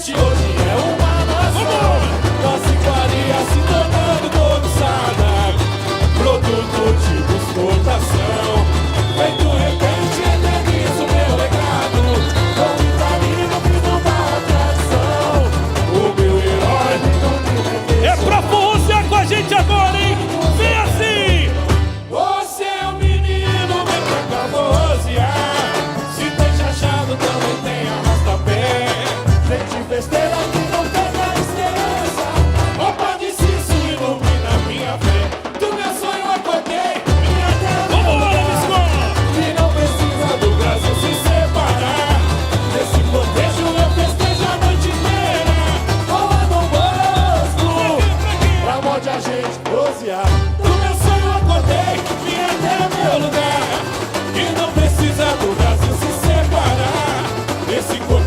Nordeste hoje é uma nação. Nossa iguaria se tornando cobiçada, produto de exportação. Feito repente, eternizo meu legado, com vitamina vivo da tradição. O meu herói não me É pra força com a gente agora, hein? Vem assim! Você é um menino, vem pra cá vozear. Se tem chachado, também tem arrasta-pé. Gente besteira que não pega a esperança. Opa de Cício ilumina minha fé. Do meu sonho acordei, minha terra Vambora, Visconde! e não precisa do Brasil se separar. Nesse contexto eu festejo a noite inteira. Rola no Bosco, pra morte a gente prosear. Do meu sonho acordei, minha terra é meu lugar. E não precisa do Brasil se separar. Nesse contexto